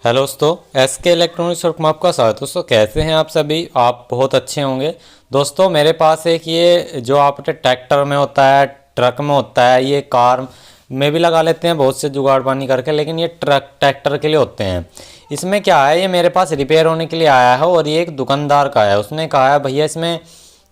Hello दोस्तों, SK electronics work में आपका स्वागत है। दोस्तों कैसे हैं आप सभी? आप बहुत अच्छे होंगे। दोस्तों मेरे पास एक ये जो आपके ट्रैक्टर में होता है, ट्रक में होता है, ये कार में भी लगा लेते हैं बहुत से जुगाड़ पानी करके, लेकिन ये ट्रैक्टर के लिए होते हैं। इसमें क्या है, ये मेरे पास रिपेयर होने के लिए आया है और ये एक दुकानदार का है। उसने कहा है भैया इसमें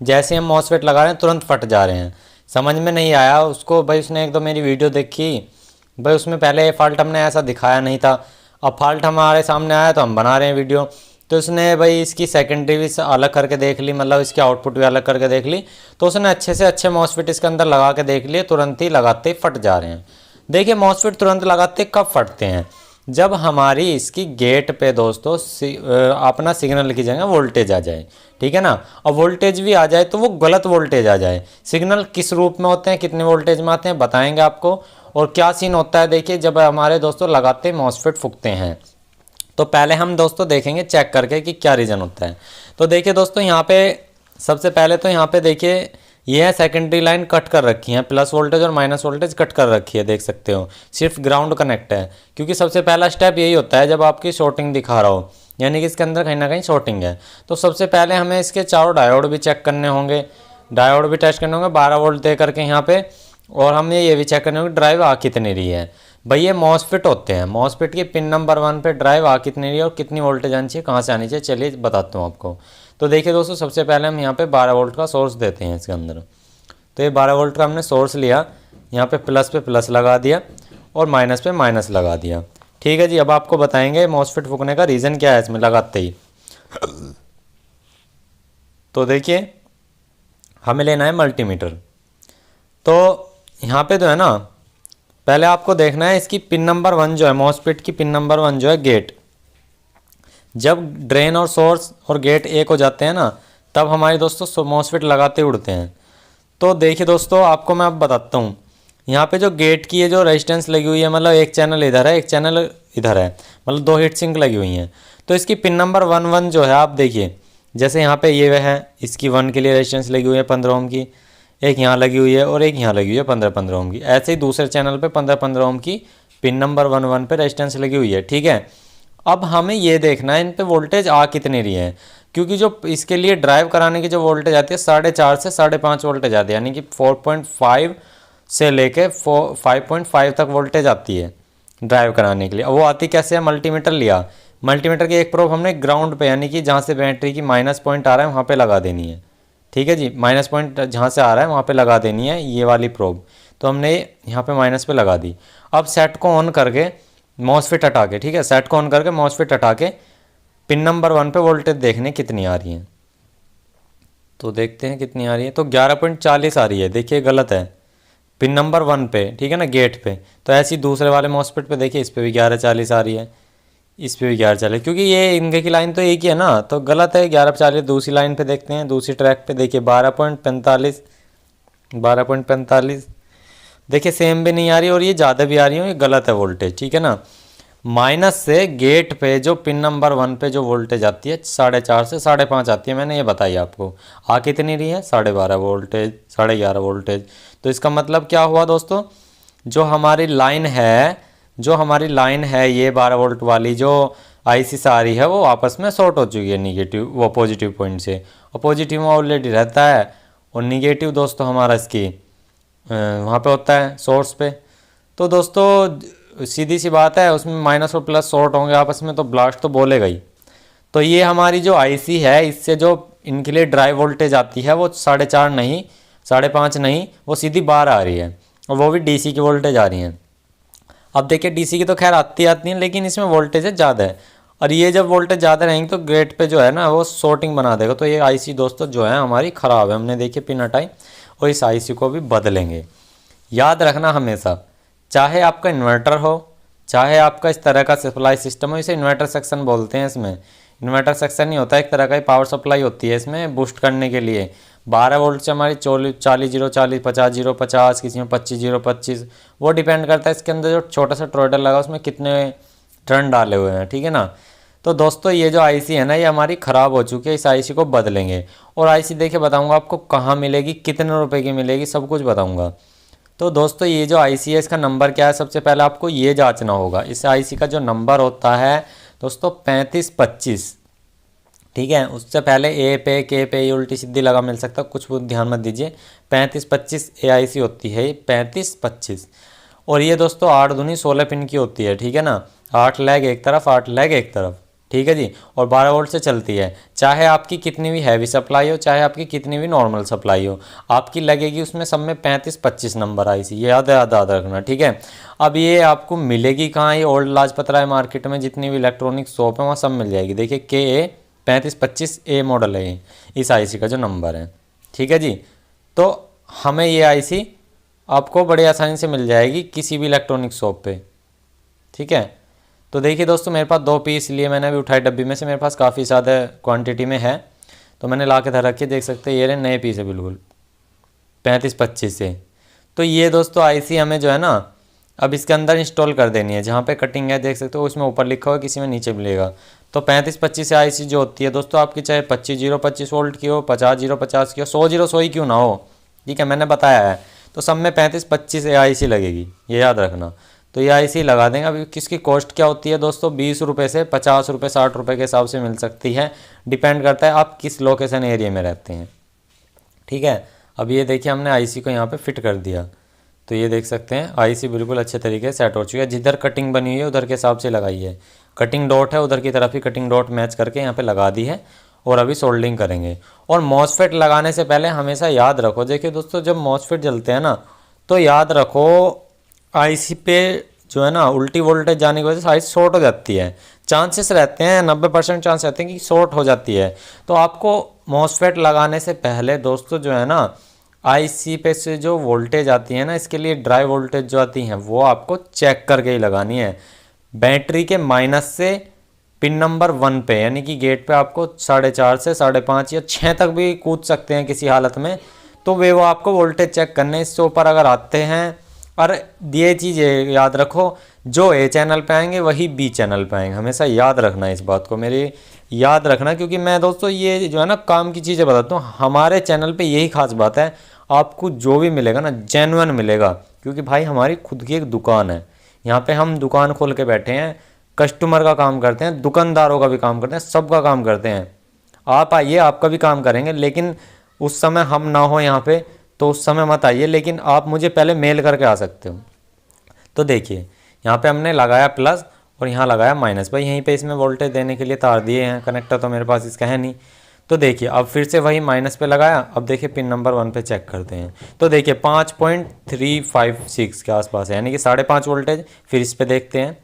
जैसे हम मॉसफेट लगा रहे हैं तुरंत फट जा रहे हैं। समझ में नहीं आया उसको भाई। उसने एक दो मेरी वीडियो देखी भाई, उसमें पहले ये फॉल्ट हमने ऐसा दिखाया नहीं था। अब फॉल्ट हमारे सामने आया तो हम बना रहे हैं वीडियो। तो उसने भाई इसकी सेकेंडरी भी अलग करके देख ली, मतलब इसकी आउटपुट भी अलग करके देख ली। तो उसने अच्छे से अच्छे मॉसफेट इसके अंदर लगा के देख लिए, तुरंत ही लगाते ही फट जा रहे हैं। देखिए मॉसफेट तुरंत लगाते कब फटते हैं, जब हमारी इसकी गेट पे दोस्तों अपना सिग्नल की जगह वोल्टेज आ जाए, ठीक है ना। अब वोल्टेज भी आ जाए तो वो गलत वोल्टेज आ जाए। सिग्नल किस रूप में होते हैं, कितने वोल्टेज में आते हैं बताएंगे आपको, और क्या सीन होता है देखिए जब हमारे दोस्तों लगाते मॉसफेट फूकते हैं। तो पहले हम दोस्तों देखेंगे चेक करके कि क्या रीज़न होता है। तो देखिए दोस्तों यहाँ पे सबसे पहले तो यहाँ पे देखिए ये है सेकेंडरी लाइन कट कर रखी है, प्लस वोल्टेज और माइनस वोल्टेज कट कर रखी है, देख सकते हो। सिर्फ ग्राउंड कनेक्ट है, क्योंकि सबसे पहला स्टेप यही होता है जब आपकी शॉर्टिंग दिखा रहा हो, यानी कि इसके अंदर कहीं ना कहीं शॉर्टिंग है। तो सबसे पहले हमें इसके चारों डायोड भी चेक करने होंगे, डायोड भी टेस्ट करने होंगे 12 वोल्ट दे करके यहाँ पे। और हमें ये भी चेक करने होंगे ड्राइव आ कितनी रही है। भाई ये मॉसफेट होते हैं, मॉसफेट के पिन नंबर 1 पे ड्राइव आ कितनी रही है और कितनी वोल्टेज आनी चाहिए, कहाँ से आनी चाहिए, चलिए बताता हूँ आपको। तो देखिए दोस्तों सबसे पहले हम यहाँ पे 12 वोल्ट का सोर्स देते हैं इसके अंदर। तो ये 12 वोल्ट का हमने सोर्स लिया, यहाँ पे प्लस लगा दिया और माइनस पे माइनस लगा दिया। ठीक है जी। अब आपको बताएंगे मॉसफेट फूकने का रीज़न क्या है इसमें लगाते ही। तो देखिए हमें लेना है मल्टीमीटर। तो यहाँ पे तो है ना, पहले आपको देखना है इसकी पिन नंबर 1 जो है, मॉसफेट की पिन नंबर 1 जो है गेट। जब ड्रेन और सोर्स और गेट एक हो जाते हैं ना, तब हमारे दोस्तों मॉसफेट लगाते उड़ते हैं। तो देखिए दोस्तों आपको मैं अब बताता हूँ। यहाँ पे जो गेट की ये जो रेजिस्टेंस लगी हुई है, मतलब एक चैनल इधर है एक चैनल इधर है, मतलब 2 हीट सिंक लगी हुई हैं। तो इसकी पिन नंबर 1 जो है आप देखिए, जैसे यहाँ पे ये है, इसकी 1 के लिए रेजिस्टेंस लगी हुई है 15 ओम की, एक यहाँ लगी हुई है और एक यहाँ लगी हुई है 15 ओम की। ऐसे ही दूसरे चैनल पे 15 ओम की पिन नंबर 1 पे रेजिस्टेंस लगी हुई है, ठीक है। अब हमें ये देखना है इन पे वोल्टेज आ कितनी रही है, क्योंकि जो इसके लिए ड्राइव कराने की जो वोल्टेज आती है 4.5 से 5.5 वोल्टेज आती है, यानी कि 4.5 से लेके 5.5 तक वोल्टेज आती है ड्राइव कराने के लिए। अब वो आती कैसे है, मल्टीमीटर लिया, मल्टीमीटर की एक प्रोब हमने ग्राउंड पे, यानी कि जहाँ से बैटरी की माइनस पॉइंट आ रहा है वहाँ पे लगा देनी है, ठीक है जी। माइनस पॉइंट जहाँ से आ रहा है वहाँ पे लगा देनी है ये वाली प्रोब। तो हमने यहाँ पे माइनस पे लगा दी। अब सेट को ऑन करके मॉसफेट हटा के, ठीक है, सेट को ऑन करके मॉसफेट हटा के पिन नंबर 1 पे वोल्टेज देखने कितनी आ रही है। तो देखते हैं कितनी आ रही है। तो 11.40 आ रही है, देखिए गलत है पिन नंबर 1 पे, ठीक है ना, गेट पे। तो ऐसी दूसरे वाले मॉसफेट पे देखिए, इस पे भी 11.40 आ रही है, इस पे भी 11.40, क्योंकि ये इनके की लाइन तो एक ही है ना, तो गलत है 11.40। दूसरी लाइन पे देखते हैं, दूसरी ट्रैक पे देखिए 12.45 देखिए सेम भी नहीं आ रही और ये ज़्यादा भी आ रही है, ये गलत है वोल्टेज, ठीक है ना। माइनस से गेट पे जो पिन नंबर 1 पे जो वोल्टेज आती है 4.5 से 5.5 आती है, मैंने ये बताई आपको। आ कितनी रही है, 12.5 वोल्टेज, 11.5 वोल्टेज। तो इसका मतलब क्या हुआ दोस्तों, जो हमारी लाइन है ये 12 वोल्ट वाली जो आईसी से आ रही है, वो आपस में शॉर्ट हो चुकी है निगेटिव वो पॉजिटिव पॉइंट से। और पॉजिटिव में ऑलरेडी रहता है और निगेटिव दोस्तों हमारा इसकी वहाँ पे होता है सोर्स पे। तो दोस्तों सीधी सी बात है, उसमें माइनस और प्लस शॉर्ट होंगे आपस में तो ब्लास्ट तो बोलेगा ही। तो ये हमारी जो आईसी है, इससे जो इनके लिए ड्राइव वोल्टेज आती है वो 4.5 नहीं, 5.5 नहीं, वो सीधी 12 आ रही है, और वो भी डीसी की वोल्टेज आ रही है। अब देखिए डीसी की तो खैर आती है, लेकिन इसमें वोल्टेज ज़्यादा है, और ये जब वोल्टेज ज़्यादा रहेंगे तो गेट पे जो है ना वो शॉर्टिंग बना देगा। तो ये आईसी दोस्तों जो है हमारी ख़राब है, हमने देखिए पिन हटाई और इस आईसी को भी बदलेंगे। याद रखना हमेशा, चाहे आपका इन्वर्टर हो, चाहे आपका इस तरह का सप्लाई सिस्टम हो, इसे इन्वर्टर सेक्शन बोलते हैं। इसमें इन्वर्टर सेक्शन नहीं होता, एक तरह का पावर सप्लाई होती है इसमें बूस्ट करने के लिए। 12 वोल्ट से हमारी 40 50 50, किसी में 25 वो डिपेंड करता है इसके अंदर जो छोटा सा ट्रोडर लगा उसमें कितने टर्न डाले हुए हैं, ठीक है ना। तो दोस्तों ये जो आईसी है ना, ये हमारी ख़राब हो चुकी है, इस आईसी को बदलेंगे। और आईसी देखिए बताऊंगा आपको कहाँ मिलेगी, कितने रुपए की मिलेगी, सब कुछ बताऊंगा। तो दोस्तों ये जो आईसी है इसका नंबर क्या है, सबसे पहले आपको ये जांचना होगा। इस आईसी का जो नंबर होता है दोस्तों 3525, ठीक है। उससे पहले ए पे के पे ये उल्टी सीधी लगा मिल सकता है, कुछ भी ध्यान मत दीजिए। 3525 AIC होती है ये 3525। और ये दोस्तों 8 दूनी 16 पिन की होती है, ठीक है ना। 8 लैग एक तरफ, 8 लैग एक तरफ, ठीक है जी। और 12 वोल्ट से चलती है, चाहे आपकी कितनी भी हैवी सप्लाई हो, चाहे आपकी कितनी भी नॉर्मल सप्लाई हो, आपकी लगेगी उसमें सब में 3525 नंबर IC, ये याद याद रखना, ठीक है। अब ये आपको मिलेगी कहाँ, ये ओल्ड लाजपत राय मार्केट में जितनी भी इलेक्ट्रॉनिक शॉप है वहाँ सब मिल जाएगी। देखिए KA 3525A मॉडल है इस IC का जो नंबर है, ठीक है जी। तो हमें ये IC आपको बड़ी आसानी से मिल जाएगी किसी भी इलेक्ट्रॉनिक शॉप पे, ठीक है। तो देखिए दोस्तों मेरे पास 2 पीस लिए मैंने अभी उठाई डब्बी में से, मेरे पास काफ़ी ज़्यादा क्वांटिटी में है, तो मैंने ला के धर रखी, देख सकते हैं ये रहे नए पीस है बिल्कुल 3525 से। तो ये दोस्तों IC हमें जो है ना अब इसके अंदर इंस्टॉल कर देनी है, जहाँ पे कटिंग है देख सकते हो उसमें ऊपर लिखा हुआ किसी में नीचे मिलेगा। तो 3525 से IC जो होती है दोस्तों आपकी चाहे 25 वोल्ट की हो, 50 की हो, 100 ही क्यों ना हो, ठीक है, मैंने बताया है। तो सब में 3525 AIC लगेगी, ये याद रखना। तो ये IC लगा देंगे। अभी किसकी कॉस्ट क्या होती है दोस्तों, 20 रुपये से 50 रुपये 60 रुपये के हिसाब से मिल सकती है, डिपेंड करता है आप किस लोकेशन एरिया में रहते हैं, ठीक है। अब ये देखिए हमने IC को यहाँ पे फिट कर दिया, तो ये देख सकते हैं IC बिल्कुल अच्छे तरीके से सेट हो चुकी है। जिधर कटिंग बनी हुई है उधर के हिसाब से लगाई है, कटिंग डॉट है उधर की तरफ ही कटिंग डॉट मैच करके यहाँ पे लगा दी है। और अभी सोल्डिंग करेंगे। और मॉसफेट लगाने से पहले हमेशा याद रखो, देखिए दोस्तों जब मॉसफेट जलते हैं ना तो याद रखो IC पे जो है ना उल्टी वोल्टेज जाने की वजह से IC शॉर्ट हो जाती है, चांसेस रहते हैं 90% चांस रहते हैं कि शॉर्ट हो जाती है। तो आपको मॉसफेट लगाने से पहले दोस्तों जो है ना IC पे से जो वोल्टेज आती है ना, इसके लिए ड्राई वोल्टेज जो आती हैं वो आपको चेक करके ही लगानी है। बैटरी के माइनस से पिन नंबर 1 पे, यानी कि गेट पे आपको 4.5 से 5.5 या 6 तक भी कूद सकते हैं किसी हालत में, तो वे वो आपको वोल्टेज चेक करने, इससे ऊपर अगर आते हैं। और ये चीज़ याद रखो, जो A चैनल पे आएंगे वही B चैनल पे आएंगे, हमेशा याद रखना इस बात को, मेरी याद रखना। क्योंकि मैं दोस्तों ये जो है ना काम की चीज़ें बताता हूँ, हमारे चैनल पे यही खास बात है, आपको जो भी मिलेगा ना जेन्युइन मिलेगा। क्योंकि भाई हमारी खुद की एक दुकान है, यहाँ पे हम दुकान खोल के बैठे हैं, कस्टमर का काम करते हैं, दुकानदारों का भी काम करते हैं, सबका काम करते हैं। आप आइए, आपका भी काम करेंगे, लेकिन उस समय हम ना हो यहाँ पे तो उस समय मत आइए, लेकिन आप मुझे पहले मेल करके आ सकते हो। तो देखिए यहाँ पे हमने लगाया प्लस और यहाँ लगाया माइनस, भाई यहीं पे इसमें वोल्टेज देने के लिए तार दिए हैं, कनेक्टर तो मेरे पास इसका है नहीं। तो देखिए अब फिर से वही माइनस पे लगाया, अब देखिए पिन नंबर 1 पे चेक करते हैं। तो देखिए 5.356 के आसपास है, यानी कि 5.5 वोल्टेज। फिर इस पे देखते हैं,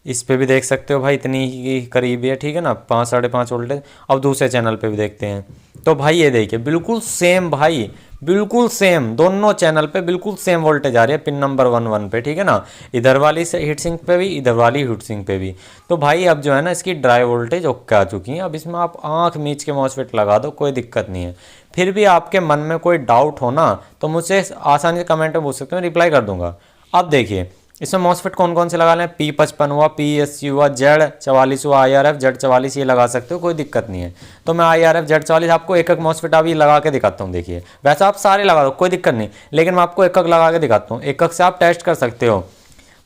इस पे भी देख सकते हो भाई इतनी ही करीब है, ठीक है ना, 5-5.5 वोल्टेज। अब दूसरे चैनल पे भी देखते हैं, तो भाई ये देखिए बिल्कुल सेम, भाई बिल्कुल सेम, दोनों चैनल पे बिल्कुल सेम वोल्टेज आ रही है पिन नंबर 1 पे, ठीक है ना। इधर वाली से हीट सिंक पे भी, इधर वाली हीट सिंक पे भी। तो भाई अब जो है ना इसकी ड्राई वोल्टेज ओके आ चुकी है। अब इसमें आप आंख मीच के मॉसफेट लगा दो, कोई दिक्कत नहीं है। फिर भी आपके मन में कोई डाउट हो ना तो मुझसे आसानी से कमेंट में पूछ सकते हो, रिप्लाई कर दूंगा। अब देखिए इसमें मॉसफेट कौन कौन से लगा लें, P55 हुआ, PSC हुआ, Z44 हुआ, IRF Z44 ये लगा सकते हो, कोई दिक्कत नहीं है। तो मैं IRF Z44 आपको एक एक मॉसफेट अभी लगा के दिखाता हूँ। देखिए वैसे आप सारे लगा दो, कोई दिक्कत नहीं, लेकिन मैं आपको एक एक लगा के दिखाता हूँ। एक एक से आप टेस्ट कर सकते हो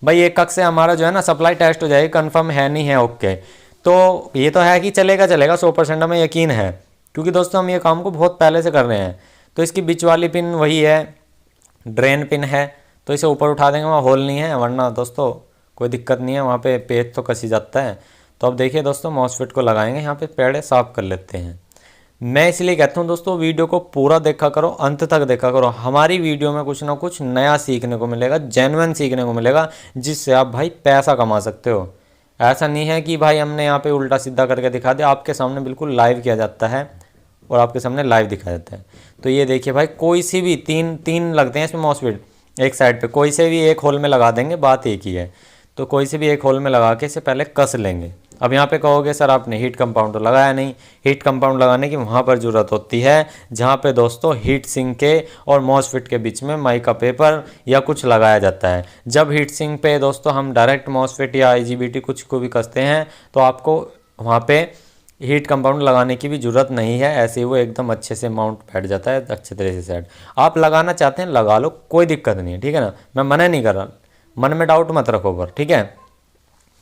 भाई, एक एक से हमारा जो है ना सप्लाई टेस्ट हो जाएगी, कन्फर्म है नहीं है ओके। तो ये तो है कि चलेगा 100% हमें यकीन है, क्योंकि दोस्तों हम ये काम को बहुत पहले से कर रहे हैं। तो इसकी बीच वाली पिन वही है, ड्रेन पिन है, तो इसे ऊपर उठा देंगे, वहाँ होल नहीं है, वरना दोस्तों कोई दिक्कत नहीं है, वहाँ पे पेच तो कसी जाता है। तो अब देखिए दोस्तों मॉसफेट को लगाएंगे, यहाँ पे पेड़े साफ कर लेते हैं। मैं इसलिए कहता हूँ दोस्तों वीडियो को पूरा देखा करो, अंत तक देखा करो, हमारी वीडियो में कुछ ना कुछ नया सीखने को मिलेगा, जेन्युइन सीखने को मिलेगा, जिससे आप भाई पैसा कमा सकते हो। ऐसा नहीं है कि भाई हमने यहाँ पे उल्टा सीधा करके दिखा दिया, आपके सामने बिल्कुल लाइव किया जाता है और आपके सामने लाइव दिखाया जाता है। तो ये देखिए भाई कोई सी भी तीन लगते हैं इसमें मॉसफेट एक साइड पे, कोई से भी एक होल में लगा देंगे, बात एक ही है। तो कोई से भी एक होल में लगा के इसे पहले कस लेंगे। अब यहाँ पे कहोगे सर आपने हीट कंपाउंड तो लगाया नहीं, हीट कंपाउंड लगाने की वहाँ पर ज़रूरत होती है जहाँ पे दोस्तों हीट सिंक के और मॉसफेट के बीच में माइका पेपर या कुछ लगाया जाता है। जब हीट सिंक पे दोस्तों हम डायरेक्ट मॉसफेट या IGBT कुछ को भी कसते हैं तो आपको वहाँ पे हीट कंपाउंड लगाने की भी ज़रूरत नहीं है, ऐसे ही वो एकदम अच्छे से माउंट बैठ जाता है अच्छे तरह से सेट। आप लगाना चाहते हैं लगा लो, कोई दिक्कत नहीं है, ठीक है ना, मैं मना नहीं कर रहा, मन में डाउट मत रखो पर, ठीक है।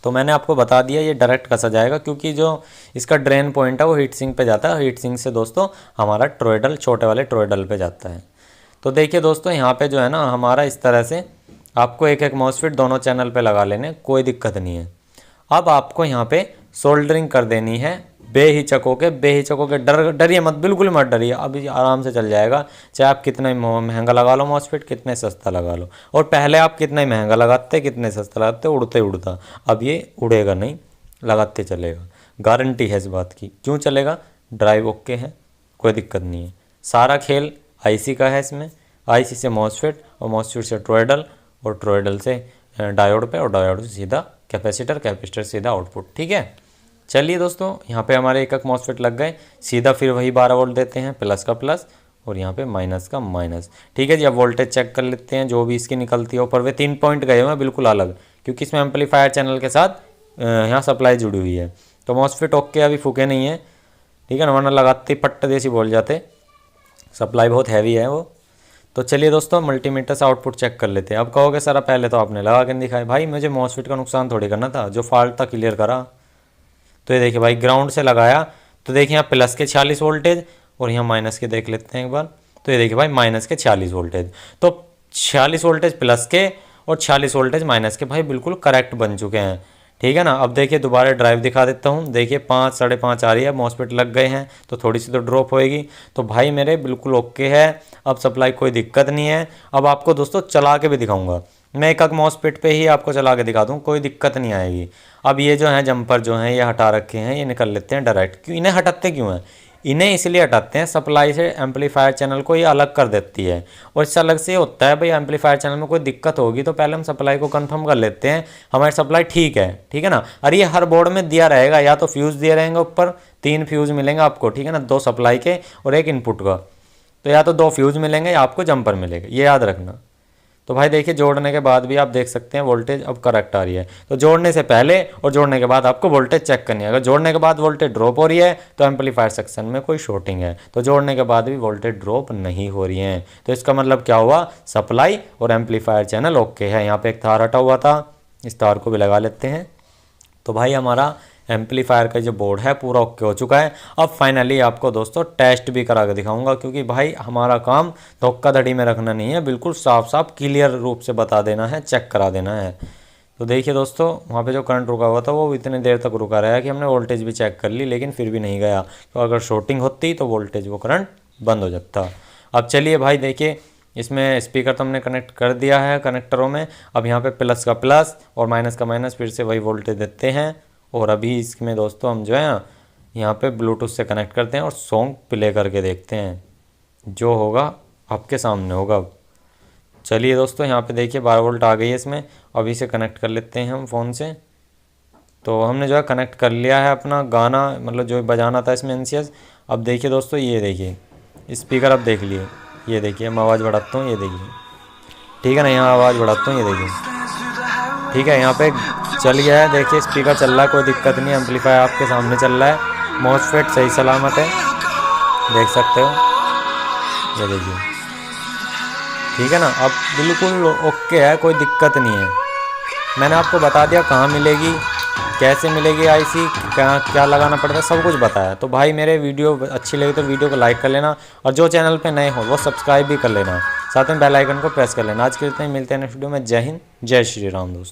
तो मैंने आपको बता दिया ये डायरेक्ट कसा जाएगा, क्योंकि जो इसका ड्रेन पॉइंट है वो हीट सिंक पे जाता है। हीट सिंक से दोस्तों हमारा टॉरॉयडल, छोटे वाले टॉरॉयडल पे जाता है। तो देखिए दोस्तों यहाँ पे जो है ना हमारा इस तरह से आपको एक एक मॉसफेट दोनों चैनल पे लगा लेने, कोई दिक्कत नहीं है। अब आपको यहाँ पे सोल्डरिंग कर देनी है बेहिचक होके। डरिए मत, बिल्कुल मत डरिए, अभी आराम से चल जाएगा। चाहे आप कितना ही महंगा लगा लो मॉसफेट, कितने सस्ता लगा लो। और पहले आप कितना ही महंगा लगाते, कितने सस्ता लगाते, उड़ते उड़ता। अब ये उड़ेगा नहीं, लगाते चलेगा, गारंटी है इस बात की। क्यों चलेगा? ड्राइव ओके है, कोई दिक्कत नहीं है। सारा खेल आईसी का है इसमें। आईसी से मॉसफेट, और मॉसफेट से टॉरॉयडल, और टॉरॉयडल से डायोड पे, और डायोड से सीधा कैपेसिटर, कैपेसिटर सीधा आउटपुट। ठीक है, चलिए दोस्तों यहाँ पे हमारे एक मॉसफेट लग गए। सीधा फिर वही 12 वोल्ट देते हैं, प्लस का प्लस और यहाँ पे माइनस का माइनस। ठीक है जी, अब वोल्टेज चेक कर लेते हैं जो भी इसकी निकलती है। ऊपर वे 3 पॉइंट गए हुए हैं बिल्कुल अलग, क्योंकि इसमें एम्पलीफायर चैनल के साथ यहाँ सप्लाई जुड़ी हुई है। तो मॉसफेट ओके, अभी फूके नहीं है। ठीक है ना, वरना लगाते ही फट देसी बोल जाते, सप्लाई बहुत हैवी है वो। तो चलिए दोस्तों मल्टीमीटर से आउटपुट चेक कर लेते हैं। अब कहोगे सर पहले तो आपने लगा के दिखाया। भाई मुझे मॉसफेट का नुकसान थोड़ी करना था, जो फॉल्ट था क्लियर करा। तो ये देखिए भाई ग्राउंड से लगाया, तो देखिए यहाँ प्लस के 46 वोल्टेज, और यहाँ माइनस के देख लेते हैं एक बार। तो ये देखिए भाई माइनस के 46 वोल्टेज। तो 46 वोल्टेज प्लस के और 46 वोल्टेज माइनस के भाई बिल्कुल करेक्ट बन चुके हैं। ठीक है ना, अब देखिए दोबारा ड्राइव दिखा देता हूँ। देखिए 5, 5.5 आ रही है, मॉसफेट लग गए हैं तो थोड़ी सी तो ड्रॉप होएगी। तो भाई मेरे बिल्कुल ओके है, अब सप्लाई कोई दिक्कत नहीं है। अब आपको दोस्तों चला के भी दिखाऊंगा, मैं एक मॉसफेट पे ही आपको चला के दिखा दूँ, कोई दिक्कत नहीं आएगी। अब ये जो है जंपर जो हैं ये हटा रखे हैं, ये निकल लेते हैं डायरेक्ट। क्यों इन्हें हटाते क्यों हैं? इन्हें इसलिए हटाते हैं, सप्लाई से एम्पलीफायर चैनल को ये अलग कर देती है। और इससे अलग से होता है भाई एम्पलीफायर चैनल में कोई दिक्कत होगी तो पहले हम सप्लाई को कंफर्म कर लेते हैं हमारी सप्लाई ठीक है। ठीक है ना, और ये हर बोर्ड में दिया रहेगा, या तो फ्यूज़ दिए रहेंगे ऊपर, 3 फ्यूज़ मिलेंगे आपको। ठीक है ना, 2 सप्लाई के और 1 इनपुट का। तो या तो 2 फ्यूज़ मिलेंगे या आपको जंपर मिलेगा, ये याद रखना। तो भाई देखिए जोड़ने के बाद भी आप देख सकते हैं वोल्टेज अब करेक्ट आ रही है। तो जोड़ने से पहले और जोड़ने के बाद आपको वोल्टेज चेक करनी है। अगर जोड़ने के बाद वोल्टेज ड्रॉप हो रही है तो एम्पलीफायर सेक्शन में कोई शॉर्टिंग है। तो जोड़ने के बाद भी वोल्टेज ड्रॉप नहीं हो रही है, तो इसका मतलब क्या हुआ? सप्लाई और एम्पलीफायर चैनल ओके है। यहाँ पे एक तार हटा हुआ था, इस तार को भी लगा लेते हैं। तो भाई हमारा एम्पलीफायर का जो बोर्ड है पूरा ओके हो चुका है। अब फाइनली आपको दोस्तों टेस्ट भी करा के दिखाऊंगा, क्योंकि भाई हमारा काम धोखाधड़ी में रखना नहीं है, बिल्कुल साफ साफ क्लियर रूप से बता देना है, चेक करा देना है। तो देखिए दोस्तों वहाँ पे जो करंट रुका हुआ था वो इतने देर तक रुका रहा कि हमने वोल्टेज भी चेक कर ली, लेकिन फिर भी नहीं गया। तो अगर शॉर्टिंग होती तो वोल्टेज वो करंट बंद हो जाता। अब चलिए भाई देखिए, इसमें स्पीकर तो हमने कनेक्ट कर दिया है कनेक्टरों में। अब यहाँ पे प्लस का प्लस और माइनस का माइनस फिर से वही वोल्टेज देते हैं। और अभी इसमें दोस्तों हम जो है ना यहाँ पे ब्लूटूथ से कनेक्ट करते हैं और सॉन्ग प्ले करके देखते हैं, जो होगा आपके सामने होगा। चलिए दोस्तों यहाँ पे देखिए 12 वोल्ट आ गई है इसमें। अभी से कनेक्ट कर लेते हैं हम फ़ोन से। तो हमने जो है कनेक्ट कर लिया है अपना गाना, मतलब जो बजाना था इसमें एनसीएस। अब देखिए दोस्तों, ये देखिए स्पीकर, अब देख लिए, ये देखिए मैं आवाज़ बढ़ाता हूँ, ये देखिए। ठीक है ना, यहाँ आवाज़ बढ़ाता हूँ, ये देखिए। ठीक है, यहाँ पे चल गया है, देखिए स्पीकर चल रहा है, कोई दिक्कत नहीं। एम्पलीफायर आपके सामने चल रहा है, मॉसफेट सही सलामत है, देख सकते हो, ये देखिए। ठीक है ना, अब बिल्कुल ओके है, कोई दिक्कत नहीं है। मैंने आपको बता दिया कहाँ मिलेगी, कैसे मिलेगी आईसी, क्या लगाना पड़ता है, सब कुछ बताया। तो भाई मेरे वीडियो अच्छी लगी तो वीडियो को लाइक कर लेना, और जो चैनल पे नए हो वो सब्सक्राइब भी कर लेना, साथ में बेल आइकन को प्रेस कर लेना। आज के लिए मिलते हैं नेक्स्ट वीडियो में। जय हिंद, जय श्री राम दोस्तों।